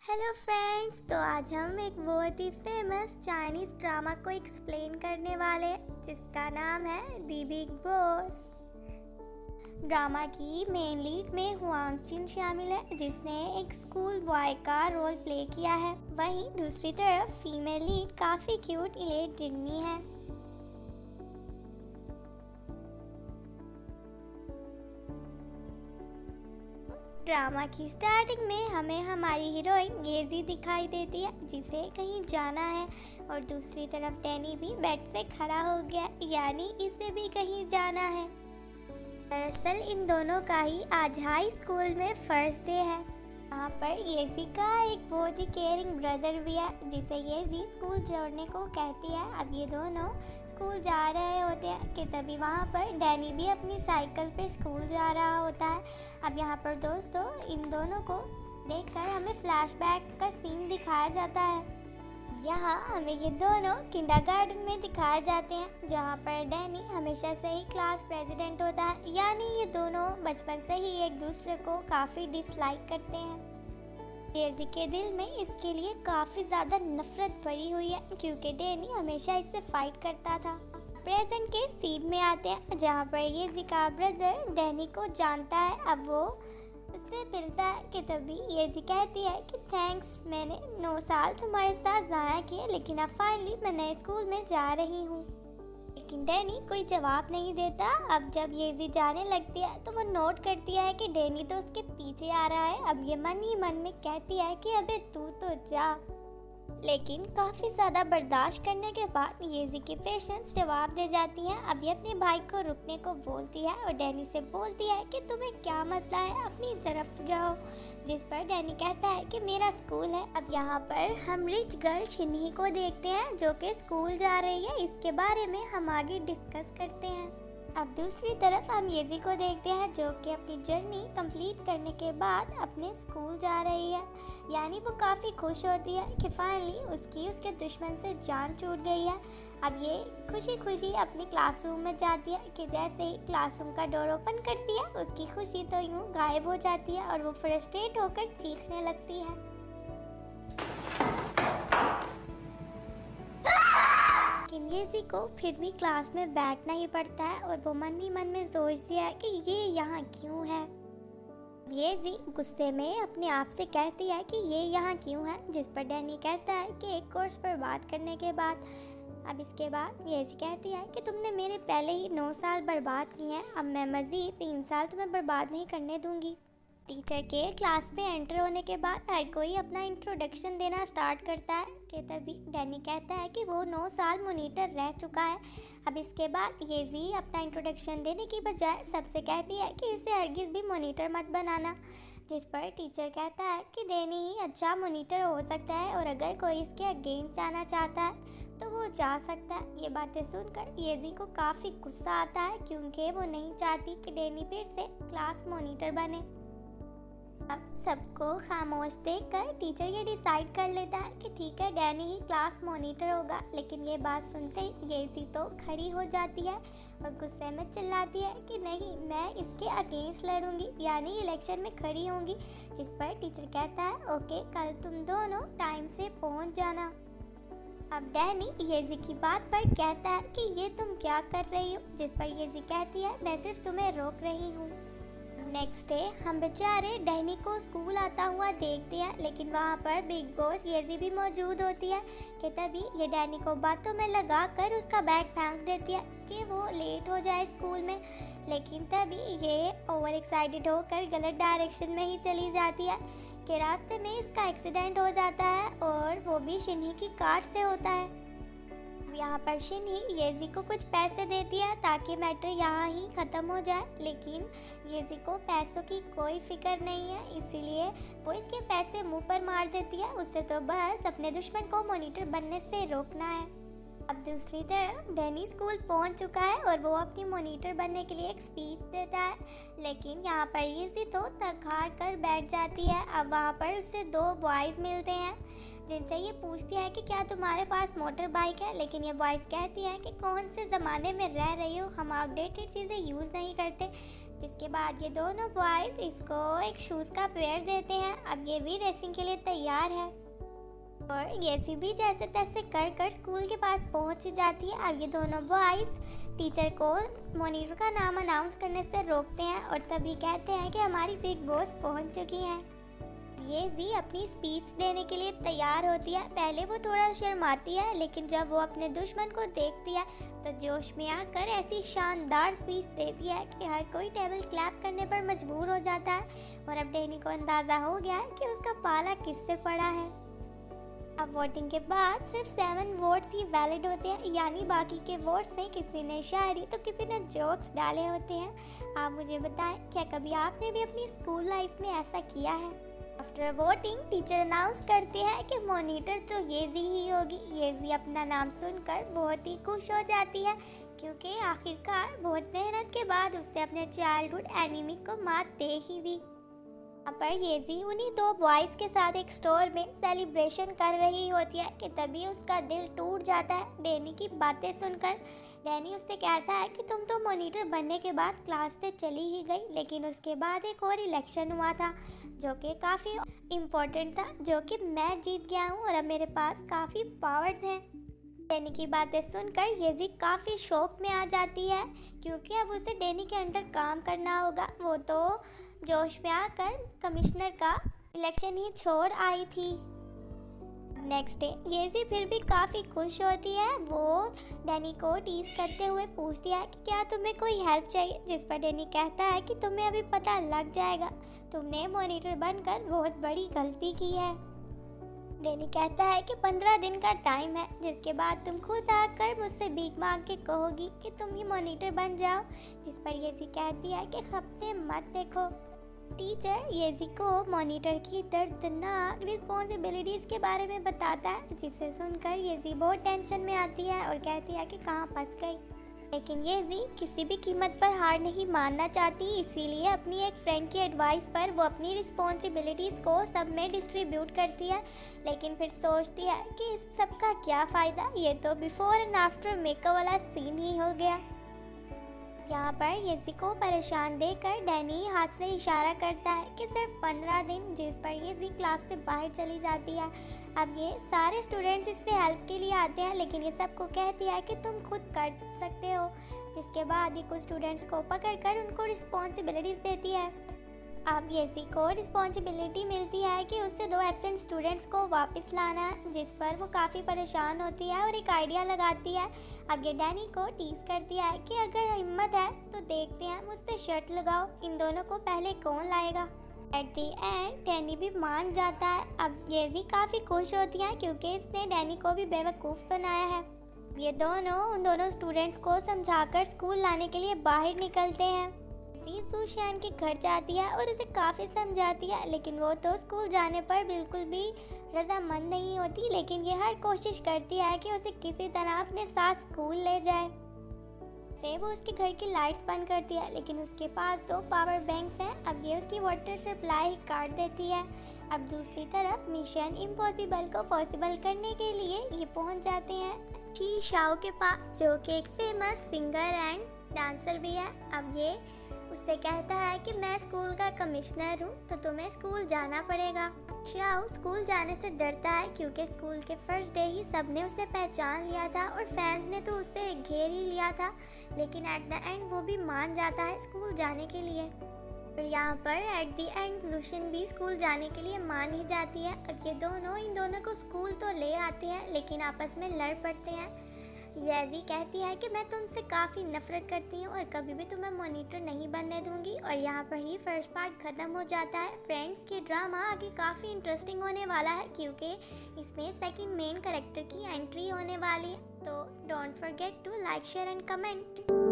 Hello friends, तो आज हम एक बहुत ही फेमस चाइनीज़ ड्रामा को एक्सप्लेन करने वाले हैं जिसका नाम है दी बिग बॉस। ड्रामा की मेन लीड में हुआंग चिन शामिल है जिसने एक स्कूल बॉय का रोल प्ले किया है। वहीं दूसरी तरफ फीमेल लीड काफ़ी क्यूट इलेट जिन्नी है। ड्रामा की स्टार्टिंग में हमें हमारी हीरोइन येजी दिखाई देती है जिसे कहीं जाना है, और दूसरी तरफ डैनी भी बेड से खड़ा हो गया, यानी इसे भी कहीं जाना है। दरअसल इन दोनों का ही आज हाई स्कूल में फर्स्ट डे है। यहाँ पर येजी का एक बहुत ही केयरिंग ब्रदर भी है जिसे येजी स्कूल जोड़ने को कहती है। अब ये दोनों स्कूल जा रहे होते हैं कि तभी वहाँ पर डैनी भी अपनी साइकिल पे स्कूल जा रहा होता है। अब यहाँ पर दोस्तों इन दोनों को देखकर हमें फ्लैशबैक का सीन दिखाया जाता है। यहाँ हमें ये दोनों किंडरगार्टन में दिखाए जाते हैं जहाँ पर डैनी हमेशा से ही क्लास प्रेसिडेंट होता है, यानी ये दोनों बचपन से ही एक दूसरे को काफ़ी डिसलाइक करते हैं। येजी के दिल में इसके लिए काफ़ी ज़्यादा नफरत भरी हुई है क्योंकि डैनी हमेशा इससे फाइट करता था। प्रेजेंट के सीन में आते हैं जहाँ पर येजी का ब्रदर डैनी को जानता है। अब वो उससे मिलता है कि तभी येजी कहती है कि थैंक्स, मैंने 9 साल तुम्हारे साथ ज़ाया किए लेकिन अब फाइनली मैं नए स्कूल में जा रही हूँ। लेकिन डैनी कोई जवाब नहीं देता। अब जब येजी जाने लगती है तो वो नोट करती है कि डैनी तो उसके पीछे आ रहा है। अब ये मन ही मन में कहती है कि अबे तू तो जा। लेकिन काफ़ी ज़्यादा बर्दाश्त करने के बाद येजी की पेशेंस जवाब दे जाती हैं। अब ये अपने भाई को रुकने को बोलती है और डैनी से बोलती है कि तुम्हें क्या मसला है, अपनी तरफ जाओ। जिस पर डैनी कहता है कि मेरा स्कूल है। अब यहाँ पर हम रिच गर्ल शिन्ही को देखते हैं जो कि स्कूल जा रही है। इसके बारे में हम आगे डिस्कस करते हैं। अब दूसरी तरफ हम येजी को देखते हैं जो कि अपनी जर्नी कंप्लीट करने के बाद अपने स्कूल जा रही है, यानी वो काफ़ी खुश होती है कि फाइनली उसके दुश्मन से जान छूट गई है। अब ये खुशी खुशी अपनी क्लासरूम में जाती है कि जैसे ही क्लासरूम का डोर ओपन करती है उसकी खुशी तो यूँ गायब हो जाती है और वो फ्रस्ट्रेट होकर चीखने लगती है। लेकिन येजी को फिर भी क्लास में बैठना ही पड़ता है और वो मन ही मन में सोचती है कि ये यहाँ क्यों है। येजी गुस्से में अपने आप से कहती है कि ये यहाँ क्यों है, जिस पर डैनी कहता है कि एक कोर्स पर बात करने के बाद। अब इसके बाद येजी कहती है कि तुमने मेरे पहले ही 9 साल बर्बाद किए हैं, अब मैं मज़ीद 3 साल तुम्हें बर्बाद नहीं करने दूंगी। टीचर के क्लास में एंटर होने के बाद हर कोई अपना इंट्रोडक्शन देना स्टार्ट करता है कि तभी डैनी कहता है कि वो 9 साल मॉनिटर रह चुका है। अब इसके बाद येजी अपना इंट्रोडक्शन देने की बजाय सबसे कहती है कि इसे हरगिज़ भी मॉनिटर मत बनाना, जिस पर टीचर कहता है कि डैनी ही अच्छा मॉनिटर हो सकता है और अगर कोई इसके अगेंस्ट जाना चाहता है तो वो जा सकता है। ये बातें सुनकर येजी को काफ़ी गुस्सा आता है क्योंकि वो नहीं चाहती कि डैनी फिर से क्लास मॉनिटर बने। अब सबको खामोश देखकर टीचर ये डिसाइड कर लेता है कि ठीक है, डैनी ही क्लास मॉनिटर होगा। लेकिन ये बात सुनते ही येजी तो खड़ी हो जाती है और गुस्से में चिल्लाती है कि नहीं, मैं इसके अगेंस्ट लड़ूंगी, यानी इलेक्शन में खड़ी होंगी। जिस पर टीचर कहता है ओके, कल तुम दोनों टाइम से पहुंच जाना। अब डैनी येजी की बात पर कहता है कि ये तुम क्या कर रही हो, जिस पर येजी कहती है मैं सिर्फ तुम्हें रोक रही हूँ। नेक्स्ट डे हम बेचारे डैनी को स्कूल आता हुआ देखते हैं, लेकिन वहाँ पर बिग बॉस येजी भी मौजूद होती है कि तभी ये डैनी को बातों में लगा कर उसका बैग फेंक देती है कि वो लेट हो जाए स्कूल में। लेकिन तभी ये ओवर एक्साइटेड होकर गलत डायरेक्शन में ही चली जाती है कि रास्ते में इसका एक्सीडेंट हो जाता है और वो भी शिन्ही की कार से होता है। यहाँ पर शिन्ही येजी को कुछ पैसे देती है ताकि मैटर यहाँ ही ख़त्म हो जाए, लेकिन येजी को पैसों की कोई फिक्र नहीं है, इसीलिए वो इसके पैसे मुंह पर मार देती है। उससे तो बस अपने दुश्मन को मॉनिटर बनने से रोकना है। अब दूसरी तरफ डैनी स्कूल पहुंच चुका है और वो अपनी मॉनिटर बनने के लिए एक स्पीच देता है, लेकिन यहाँ पर येजी तो थक हार कर बैठ जाती है। अब वहाँ पर उससे 2 बॉयज़ मिलते हैं जिनसे ये पूछती है कि क्या तुम्हारे पास मोटर बाइक है, लेकिन ये बॉयज़ कहती हैं कि कौन से ज़माने में रह रही हो, हम आउटडेटेड चीज़ें यूज़ नहीं करते। जिसके बाद ये दोनों बॉयज़ इसको एक शूज़ का पेयर देते हैं। अब ये भी रेसिंग के लिए तैयार है और येसी भी जैसे तैसे कर कर स्कूल के पास पहुंच जाती है। अब ये दोनों बॉयज़ टीचर को मॉनिटर का नाम अनाउंस करने से रोकते हैं और तभी कहते हैं कि हमारी बिग बॉस पहुंच चुकी हैं। ये जी अपनी स्पीच देने के लिए तैयार होती है। पहले वो थोड़ा शर्माती है, लेकिन जब वो अपने दुश्मन को देखती है तो जोश में आकर ऐसी शानदार स्पीच देती है कि हर कोई टेबल क्लैप करने पर मजबूर हो जाता है। और अब डैनी को अंदाज़ा हो गया है कि उसका पाला किससे पड़ा है। अब वोटिंग के बाद सिर्फ 7 वोट्स ही वैलिड होते हैं, यानी बाकी के वोट्स में किसी ने शायरी तो किसी ने जोक्स डाले होते हैं। आप मुझे बताएं, क्या कभी आपने भी अपनी स्कूल लाइफ में ऐसा किया है? आफ्टर वोटिंग टीचर अनाउंस करते हैं कि मॉनिटर तो येजी ही होगी। येजी अपना नाम सुनकर बहुत ही खुश हो जाती है, क्योंकि आखिरकार बहुत मेहनत के बाद उसने अपने चाइल्डहुड एनिमी को मात दे ही दी। यहाँ पर येजी उन्हीं 2 बॉयज़ के साथ एक स्टोर में सेलिब्रेशन कर रही होती है कि तभी उसका दिल टूट जाता है डैनी की बातें सुनकर। डैनी उससे कहता है कि तुम तो मॉनिटर बनने के बाद क्लास से चली ही गई, लेकिन उसके बाद एक और इलेक्शन हुआ था जो कि काफ़ी इम्पोर्टेंट था, जो कि मैं जीत गया हूँ और अब मेरे पास काफ़ी पावर्स हैं। डैनी की बातें सुनकर येजी काफ़ी शौक में आ जाती है, क्योंकि अब उसे डैनी के अंडर काम करना होगा। वो तो जोश में आकर कमिश्नर का इलेक्शन ही छोड़ आई थी। नेक्स्ट डे येजी फिर भी काफ़ी खुश होती है। वो डैनी को टीज करते हुए पूछती है कि क्या तुम्हें कोई हेल्प चाहिए, जिस पर डैनी कहता है कि तुम्हें अभी पता लग जाएगा, तुमने मॉनिटर बनकर बहुत बड़ी गलती की है। डैनी कहता है कि 15 दिन का टाइम है, जिसके बाद तुम खुद आकर मुझसे भीख मांग के कहोगी कि तुम ही मॉनिटर बन जाओ। जिस पर येजी कहती है कि खपते मत देखो। टीचर येजी को मॉनिटर की दर्दनाक रिस्पॉन्सिबिलिटीज़ के बारे में बताता है, जिसे सुनकर येजी बहुत टेंशन में आती है और कहती है कि कहाँ फंस गई। लेकिन येजी किसी भी कीमत पर हार नहीं मानना चाहती, इसीलिए अपनी एक फ्रेंड की एडवाइस पर वो अपनी रिस्पॉन्सिबिलिटीज़ को सब में डिस्ट्रीब्यूट करती है। लेकिन फिर सोचती है कि इस सब का क्या फ़ायदा, ये तो बिफोर एंड आफ्टर मेकअप वाला सीन ही हो गया। यहाँ पर येजी को परेशान देखकर डैनी हाथ से इशारा करता है कि सिर्फ 15 दिन, जिस पर येजी क्लास से बाहर चली जाती है। अब ये सारे स्टूडेंट्स इससे हेल्प के लिए आते हैं, लेकिन ये सबको कहती है कि तुम खुद कर सकते हो। जिसके बाद ये कुछ स्टूडेंट्स को पकड़कर उनको रिस्पॉन्सिबिलिटीज़ देती है। अब येजी को रिस्पॉन्सिबिलिटी मिलती है कि उससे 2 एब्सेंट स्टूडेंट्स को वापस लाना है, जिस पर वो काफ़ी परेशान होती है और एक आइडिया लगाती है। अब ये डैनी को टीज करती है कि अगर हिम्मत है तो देखते हैं, मुझसे शर्त लगाओ, इन दोनों को पहले कौन लाएगा। एट दी एंड डैनी भी मान जाता है। अब येजी काफ़ी खुश होती है, क्योंकि इसने डैनी को भी बेवकूफ़ बनाया है। ये दोनों उन दोनों स्टूडेंट्स को समझाकर स्कूल लाने के लिए बाहर निकलते हैं। सुशैन के घर जाती है और उसे काफ़ी समझाती है, लेकिन वो तो स्कूल जाने पर बिल्कुल भी रजामंद नहीं होती। लेकिन ये हर कोशिश करती है कि उसे किसी तरह अपने साथ स्कूल ले जाए। से वो उसके घर की लाइट्स बंद करती है, लेकिन उसके पास 2 पावर बैंक्स हैं। अब ये उसकी वाटर सप्लाई काट देती है। अब दूसरी तरफ मिशन इम्पॉसिबल को पॉसिबल करने के लिए ये पहुंच जाते हैं शी शाओ के पास, जो कि एक फेमस सिंगर एंड डांसर भी है। अब ये उससे कहता है कि मैं स्कूल का कमिश्नर हूँ, तो तुम्हें स्कूल जाना पड़ेगा। शाओ स्कूल जाने से डरता है, क्योंकि स्कूल के फर्स्ट डे ही सबने उसे पहचान लिया था और फैंस ने तो उसे घेर ही लिया था। लेकिन एट द एंड वो भी मान जाता है स्कूल जाने के लिए। और यहाँ पर एट द एंड जुशिन भी स्कूल जाने के लिए मान ही जाती है। अब ये दोनों इन दोनों को स्कूल तो ले आते हैं, लेकिन आपस में लड़ पड़ते हैं। येजी कहती है कि मैं तुमसे काफ़ी नफरत करती हूँ और कभी भी तुम्हें मॉनिटर नहीं बनने दूंगी। और यहाँ पर ही फर्स्ट पार्ट ख़त्म हो जाता है। फ्रेंड्स के ड्रामा आगे काफ़ी इंटरेस्टिंग होने वाला है, क्योंकि इसमें सेकंड मेन कैरेक्टर की एंट्री होने वाली है। तो don't forget to like, share and comment.